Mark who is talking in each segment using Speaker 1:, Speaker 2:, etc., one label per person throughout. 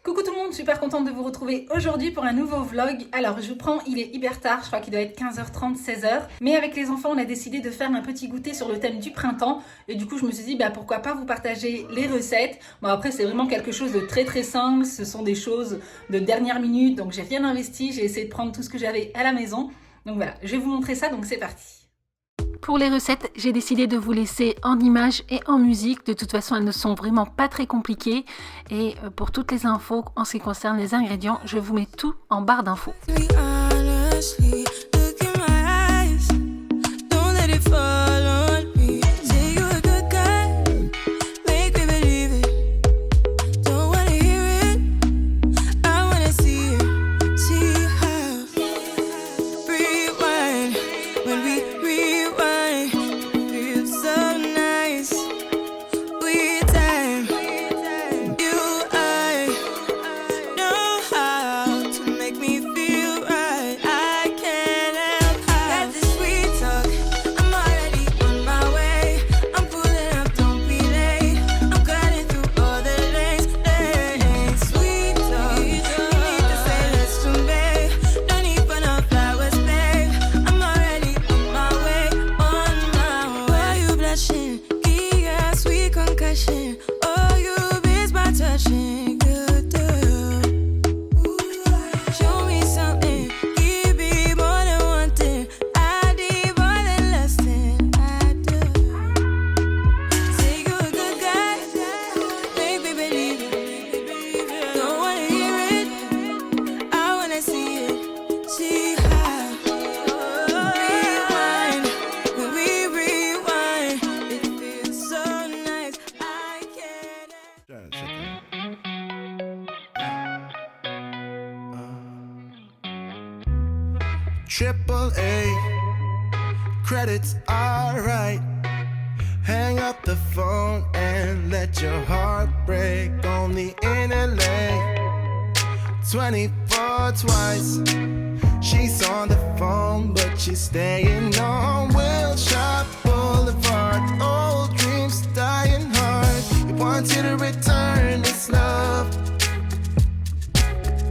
Speaker 1: Coucou tout le monde, super contente de vous retrouver aujourd'hui pour un nouveau vlog. Alors je vous prends, il est hyper tard, je crois qu'il doit être 15h30, 16h. Mais avec les enfants, on a décidé de faire un petit goûter sur le thème du printemps. Et du coup, je me suis dit, pourquoi pas vous partager les recettes. Bon après, c'est vraiment quelque chose de très simple. Ce sont des choses de dernière minute, donc j'ai rien investi. J'ai essayé de prendre tout ce que j'avais à la maison. Donc voilà, je vais vous montrer ça, donc c'est parti. Pour les recettes, j'ai décidé de vous laisser en images et en musique. De toute façon, elles ne sont vraiment pas très compliquées. Et pour toutes les infos en ce qui concerne les ingrédients, je vous mets tout en barre d'infos.
Speaker 2: Triple A, credits alright. Hang up the phone and let your heart break. Only in LA, 24 twice. She's on the phone, but she's staying on Wilshire Boulevard. Old dreams dying hard. You want you to return this love.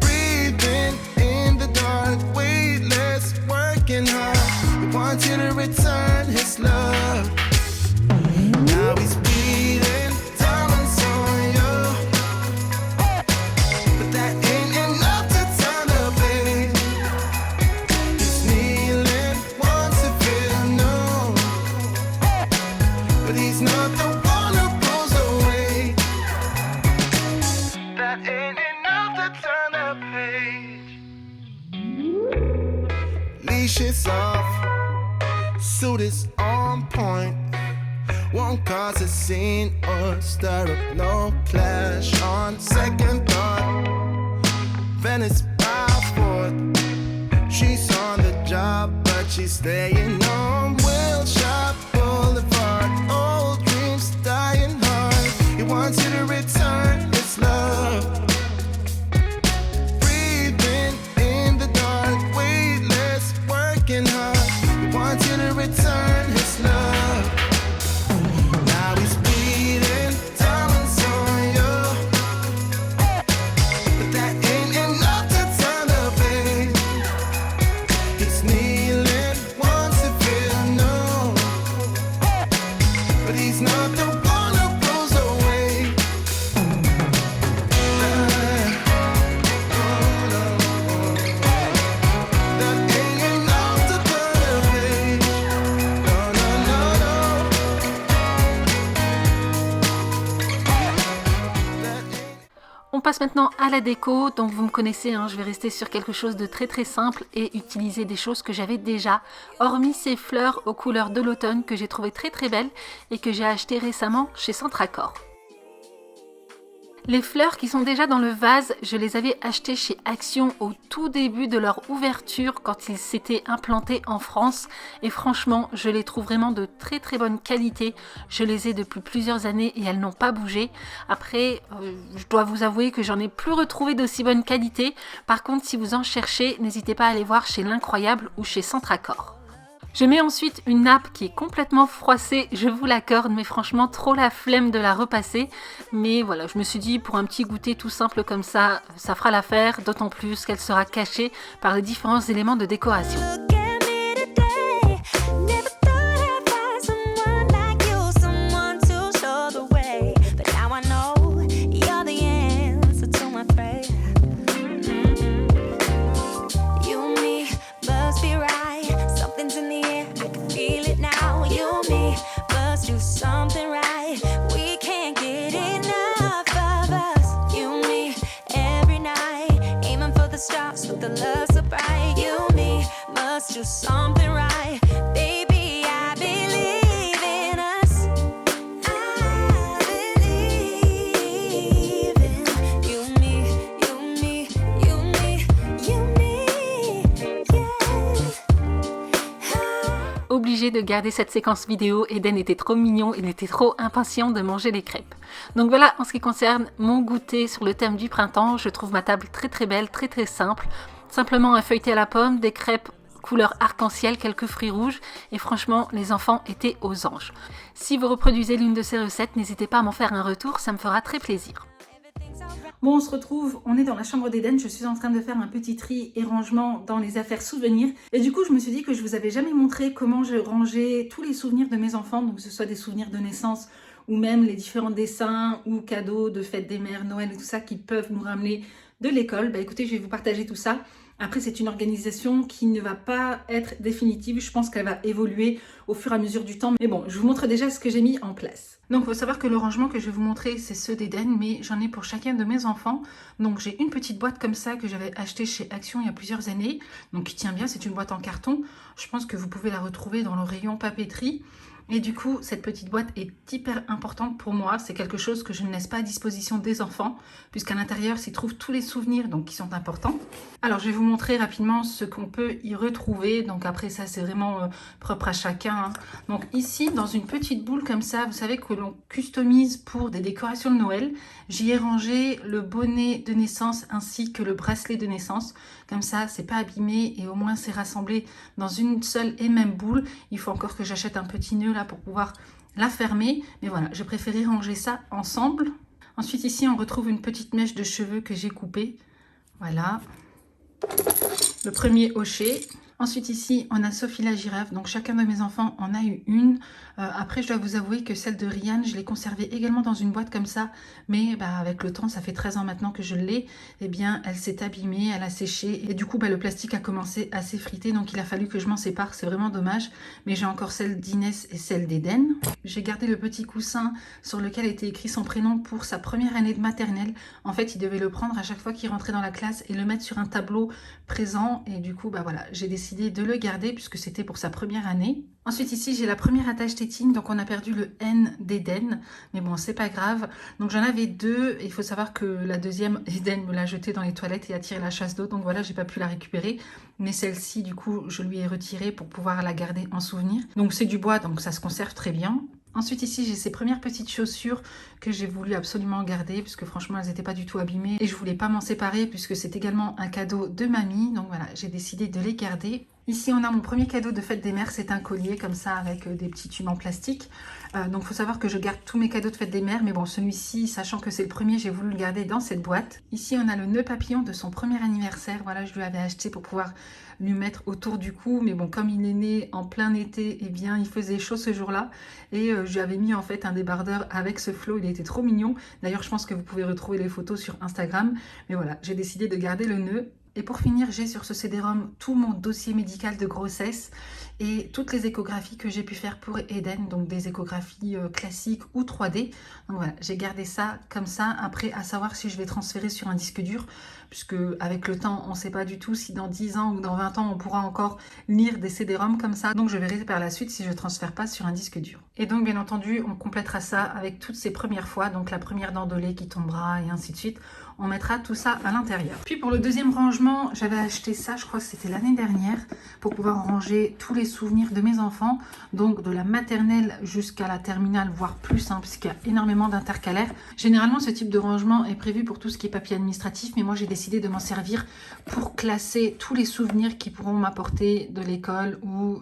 Speaker 2: Breathing in the dark, weightless, working hard. We want you to return his love. Now he's bleeding, diamonds on you, but that ain't enough to turn the page. He's kneeling, wants to feel known, but he's not the one who pulls away. That ain't enough to turn the page. Leash is off, suit is on point. Won't cause a scene or stir up no clash. On second thought, Venice by fourth. She's on the job, but she's staying on Wilshire Boulevard. Old dreams dying hard. He wants you to return his love. Breathing in the dark, weightless, working hard. He wants you to return his love.
Speaker 1: On passe maintenant à la déco, donc vous me connaissez, je vais rester sur quelque chose de très simple et utiliser des choses que j'avais déjà, hormis ces fleurs aux couleurs de l'automne que j'ai trouvé très belles et que j'ai achetées récemment chez Centracor. Les fleurs qui sont déjà dans le vase, je les avais achetées chez Action au tout début de leur ouverture quand ils s'étaient implantés en France et franchement je les trouve vraiment de très bonne qualité. Je les ai depuis plusieurs années et elles n'ont pas bougé. Après je dois vous avouer que j'en ai plus retrouvé d'aussi bonne qualité. Par contre si vous en cherchez, n'hésitez pas à aller voir chez L'Incroyable ou chez Centracor. Je mets ensuite une nappe qui est complètement froissée, je vous l'accorde, mais franchement trop la flemme de la repasser. Mais voilà, je me suis dit pour un petit goûter tout simple comme ça, ça fera l'affaire, d'autant plus qu'elle sera cachée par les différents éléments de décoration. Obligé de garder cette séquence vidéo, Eden était trop mignon, il était trop impatient de manger les crêpes. Donc voilà en ce qui concerne mon goûter sur le thème du printemps, je trouve ma table très belle, très simple. Simplement un feuilleté à la pomme, des crêpes couleur arc-en-ciel, quelques fruits rouges et franchement les enfants étaient aux anges. Si vous reproduisez l'une de ces recettes, n'hésitez pas à m'en faire un retour, ça me fera très plaisir. Bon, on se retrouve, on est dans la chambre d'Eden, je suis en train de faire un petit tri et rangement dans les affaires souvenirs. Et du coup, je me suis dit que je vous avais jamais montré comment je rangeais tous les souvenirs de mes enfants, donc que ce soit des souvenirs de naissance ou même les différents dessins ou cadeaux de fête des mères, Noël et tout ça qui peuvent nous ramener de l'école. Bah écoutez, je vais vous partager tout ça. Après, c'est une organisation qui ne va pas être définitive. Je pense qu'elle va évoluer au fur et à mesure du temps. Mais bon, je vous montre déjà ce que j'ai mis en place. Donc, il faut savoir que le rangement que je vais vous montrer, c'est ceux d'Eden, mais j'en ai pour chacun de mes enfants. Donc, j'ai une petite boîte comme ça que j'avais achetée chez Action il y a plusieurs années. Donc, qui tient bien, c'est une boîte en carton. Je pense que vous pouvez la retrouver dans le rayon papeterie. Et du coup, cette petite boîte est hyper importante pour moi. C'est quelque chose que je ne laisse pas à disposition des enfants, puisqu'à l'intérieur s'y trouvent tous les souvenirs donc, qui sont importants. Alors, je vais vous montrer rapidement ce qu'on peut y retrouver. Donc après, ça, c'est vraiment propre à chacun. Hein. Donc ici, dans une petite boule comme ça, vous savez que l'on customise pour des décorations de Noël. J'y ai rangé le bonnet de naissance ainsi que le bracelet de naissance. Comme ça, c'est pas abîmé et au moins c'est rassemblé dans une seule et même boule. Il faut encore que j'achète un petit nœud là pour pouvoir la fermer. Mais voilà, j'ai préféré ranger ça ensemble. Ensuite, ici, on retrouve une petite mèche de cheveux que j'ai coupée. Voilà. Le premier hochet. Ensuite ici on a Sophie la girafe, donc chacun de mes enfants en a eu une. Après je dois vous avouer que celle de Ryan je l'ai conservée également dans une boîte comme ça, mais avec le temps, ça fait 13 ans maintenant que je l'ai, et bien elle s'est abîmée, elle a séché et du coup le plastique a commencé à s'effriter, donc il a fallu que je m'en sépare, c'est vraiment dommage. Mais j'ai encore celle d'Inès et celle d'Eden. J'ai gardé le petit coussin sur lequel était écrit son prénom pour sa première année de maternelle. En fait il devait le prendre à chaque fois qu'il rentrait dans la classe et le mettre sur un tableau présent, et du coup voilà, j'ai décidé de le garder puisque c'était pour sa première année. Ensuite ici j'ai la première attache tétine, donc on a perdu le N d'Eden, mais bon c'est pas grave. Donc j'en avais deux et il faut savoir que la deuxième, Eden me l'a jetée dans les toilettes et a tiré la chasse d'eau, donc voilà, j'ai pas pu la récupérer. Mais celle-ci du coup je lui ai retiré pour pouvoir la garder en souvenir. Donc c'est du bois, donc ça se conserve très bien. Ensuite ici j'ai ces premières petites chaussures que j'ai voulu absolument garder puisque franchement elles n'étaient pas du tout abîmées et je voulais pas m'en séparer puisque c'est également un cadeau de mamie, donc voilà, j'ai décidé de les garder. Ici on a mon premier cadeau de fête des mères, c'est un collier comme ça avec des petits tubes en plastique. Donc il faut savoir que je garde tous mes cadeaux de fête des mères, mais bon celui-ci, sachant que c'est le premier, j'ai voulu le garder dans cette boîte. Ici on a le nœud papillon de son premier anniversaire, voilà, je lui avais acheté pour pouvoir lui mettre autour du cou, mais bon comme il est né en plein été, eh bien il faisait chaud ce jour-là et je lui avais mis en fait un débardeur avec ce flot, il était trop mignon. D'ailleurs je pense que vous pouvez retrouver les photos sur Instagram, mais voilà, j'ai décidé de garder le nœud. Et pour finir, j'ai sur ce CD-ROM tout mon dossier médical de grossesse et toutes les échographies que j'ai pu faire pour Eden, donc des échographies classiques ou 3D. Donc voilà, j'ai gardé ça comme ça. Après, à savoir si je vais transférer sur un disque dur, puisque avec le temps, on ne sait pas du tout si dans 10 ans ou dans 20 ans, on pourra encore lire des CD-ROM comme ça. Donc je verrai par la suite si je ne transfère pas sur un disque dur. Et donc bien entendu, on complétera ça avec toutes ces premières fois, donc la première dent de lait qui tombera et ainsi de suite. on mettra tout ça à l'intérieur. Puis pour le deuxième rangement, j'avais acheté ça, je crois que c'était l'année dernière, pour pouvoir ranger tous les souvenirs de mes enfants, donc de la maternelle jusqu'à la terminale, voire plus, hein, puisqu'il y a énormément d'intercalaires. Généralement, ce type de rangement est prévu pour tout ce qui est papier administratif, mais moi j'ai décidé de m'en servir pour classer tous les souvenirs qui pourront m'apporter de l'école ou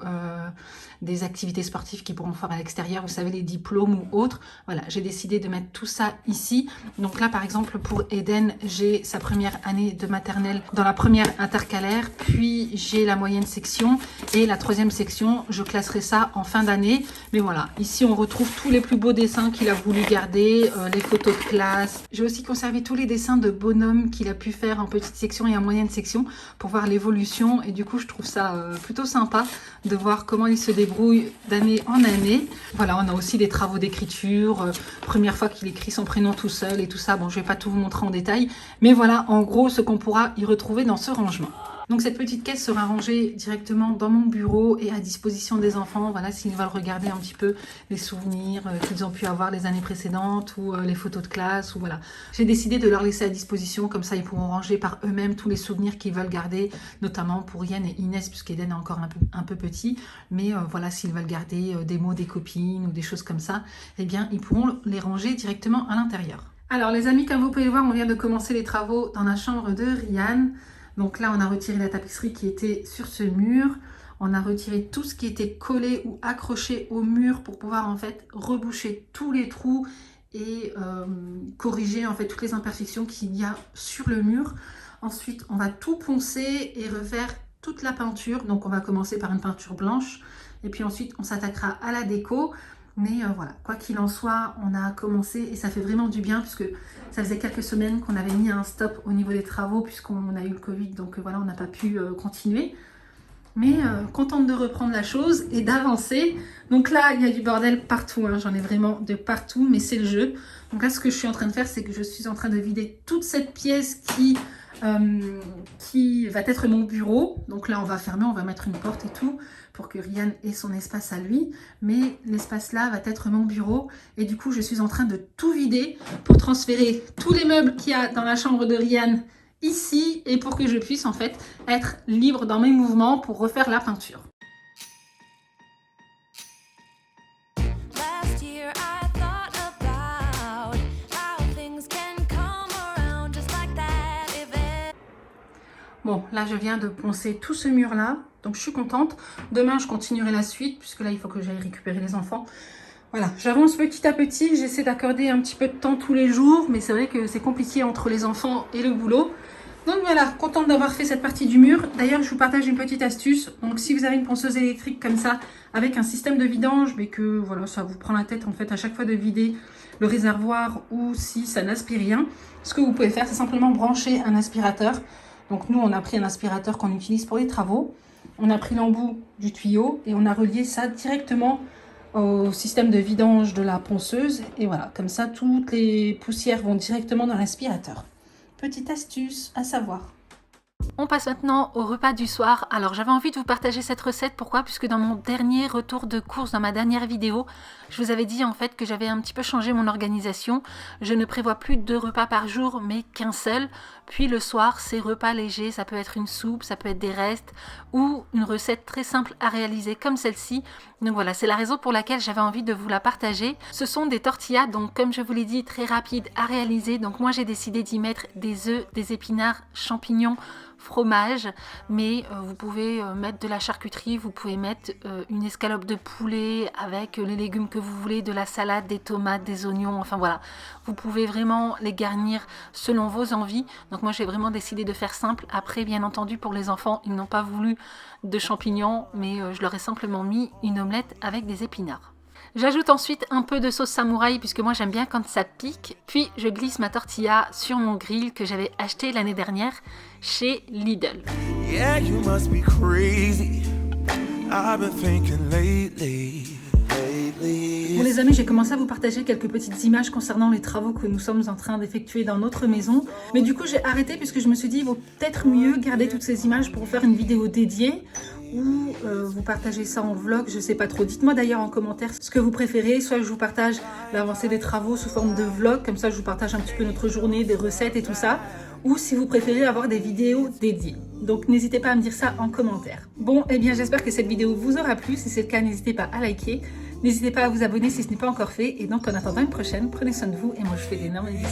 Speaker 1: des activités sportives qui pourront faire à l'extérieur, vous savez, les diplômes ou autres. Voilà, j'ai décidé de mettre tout ça ici. Donc là, par exemple, pour Eden, j'ai sa première année de maternelle dans la première intercalaire, puis j'ai la moyenne section et la troisième section, je classerai ça en fin d'année. Mais voilà, ici on retrouve tous les plus beaux dessins qu'il a voulu garder, les photos de classe. J'ai aussi conservé tous les dessins de bonhommes qu'il a pu faire en petite section et en moyenne section pour voir l'évolution, et du coup je trouve ça plutôt sympa de voir comment il se débrouille d'année en année. Voilà, on a aussi des travaux d'écriture, première fois qu'il écrit son prénom tout seul et tout ça. Bon, je vais pas tout vous montrer en détail, mais voilà en gros ce qu'on pourra y retrouver dans ce rangement. Donc cette petite caisse sera rangée directement dans mon bureau et à disposition des enfants, voilà, s'ils veulent regarder un petit peu les souvenirs qu'ils ont pu avoir les années précédentes ou les photos de classe, ou voilà. J'ai décidé de leur laisser à disposition, comme ça ils pourront ranger par eux-mêmes tous les souvenirs qu'ils veulent garder, notamment pour Yann et Inès, puisqu'Eden est encore un peu petit, mais voilà, s'ils veulent garder des mots des copines ou des choses comme ça, eh bien ils pourront les ranger directement à l'intérieur. Alors les amis, comme vous pouvez le voir, on vient de commencer les travaux dans la chambre de Ryan. Donc là, on a retiré la tapisserie qui était sur ce mur. On a retiré tout ce qui était collé ou accroché au mur pour pouvoir en fait reboucher tous les trous et corriger en fait toutes les imperfections qu'il y a sur le mur. Ensuite, on va tout poncer et refaire toute la peinture. Donc on va commencer par une peinture blanche et puis ensuite on s'attaquera à la déco. Mais voilà, quoi qu'il en soit, on a commencé et ça fait vraiment du bien puisque ça faisait quelques semaines qu'on avait mis un stop au niveau des travaux puisqu'on a eu le Covid, donc voilà, on n'a pas pu continuer. Mais contente de reprendre la chose et d'avancer. Donc là, il y a du bordel partout, hein, j'en ai vraiment de partout, mais c'est le jeu. Donc là, ce que je suis en train de faire, c'est que je suis en train de vider toute cette pièce qui va être mon bureau. Donc là, on va fermer, on va mettre une porte et tout pour que Ryan ait son espace à lui, mais l'espace là va être mon bureau et du coup je suis en train de tout vider pour transférer tous les meubles qu'il y a dans la chambre de Ryan ici et pour que je puisse en fait être libre dans mes mouvements pour refaire la peinture. Bon, là je viens de poncer tout ce mur là, donc je suis contente. Demain je continuerai la suite, puisque là il faut que j'aille récupérer les enfants. Voilà, j'avance petit à petit, j'essaie d'accorder un petit peu de temps tous les jours, mais c'est vrai que c'est compliqué entre les enfants et le boulot. Donc voilà, contente d'avoir fait cette partie du mur. D'ailleurs, je vous partage une petite astuce. Donc si vous avez une ponceuse électrique comme ça, avec un système de vidange, mais que voilà, ça vous prend la tête en fait à chaque fois de vider le réservoir, ou si ça n'aspire rien, ce que vous pouvez faire, c'est simplement brancher un aspirateur. Donc nous, on a pris un aspirateur qu'on utilise pour les travaux. On a pris l'embout du tuyau et on a relié ça directement au système de vidange de la ponceuse. Et voilà, comme ça, toutes les poussières vont directement dans l'aspirateur. Petite astuce à savoir. On passe maintenant au repas du soir. Alors j'avais envie de vous partager cette recette, pourquoi? Puisque dans mon dernier retour de course, dans ma dernière vidéo, je vous avais dit en fait que j'avais un petit peu changé mon organisation. Je ne prévois plus 2 repas par jour, mais qu'un seul. Puis le soir, c'est repas léger, ça peut être une soupe, ça peut être des restes ou une recette très simple à réaliser comme celle-ci. Donc voilà, c'est la raison pour laquelle j'avais envie de vous la partager. Ce sont des tortillas, donc comme je vous l'ai dit, très rapides à réaliser. Donc moi j'ai décidé d'y mettre des œufs, des épinards, champignons, fromage, mais vous pouvez mettre de la charcuterie, vous pouvez mettre une escalope de poulet avec les légumes que vous voulez, de la salade, des tomates, des oignons, enfin voilà, vous pouvez vraiment les garnir selon vos envies. Donc moi j'ai vraiment décidé de faire simple. Après bien entendu pour les enfants, ils n'ont pas voulu de champignons, mais je leur ai simplement mis une omelette avec des épinards. J'ajoute ensuite un peu de sauce samouraï puisque moi j'aime bien quand ça pique. Puis je glisse ma tortilla sur mon grill que j'avais acheté l'année dernière chez Lidl.
Speaker 2: Yeah, you must be crazy. I've been thinking lately.
Speaker 1: Bon les amis, j'ai commencé à vous partager quelques petites images concernant les travaux que nous sommes en train d'effectuer dans notre maison. Mais du coup j'ai arrêté puisque je me suis dit il vaut peut-être mieux garder toutes ces images pour faire une vidéo dédiée ou vous partagez ça en vlog, je sais pas trop. Dites-moi d'ailleurs en commentaire ce que vous préférez. Soit je vous partage l'avancée des travaux sous forme de vlog, comme ça je vous partage un petit peu notre journée, des recettes et tout ça. Ou si vous préférez avoir des vidéos dédiées. Donc n'hésitez pas à me dire ça en commentaire. Bon, eh bien j'espère que cette vidéo vous aura plu. Si c'est le cas, n'hésitez pas à liker. N'hésitez pas à vous abonner si ce n'est pas encore fait. Et donc en attendant une prochaine, prenez soin de vous et moi je vous fais d'énormes bisous.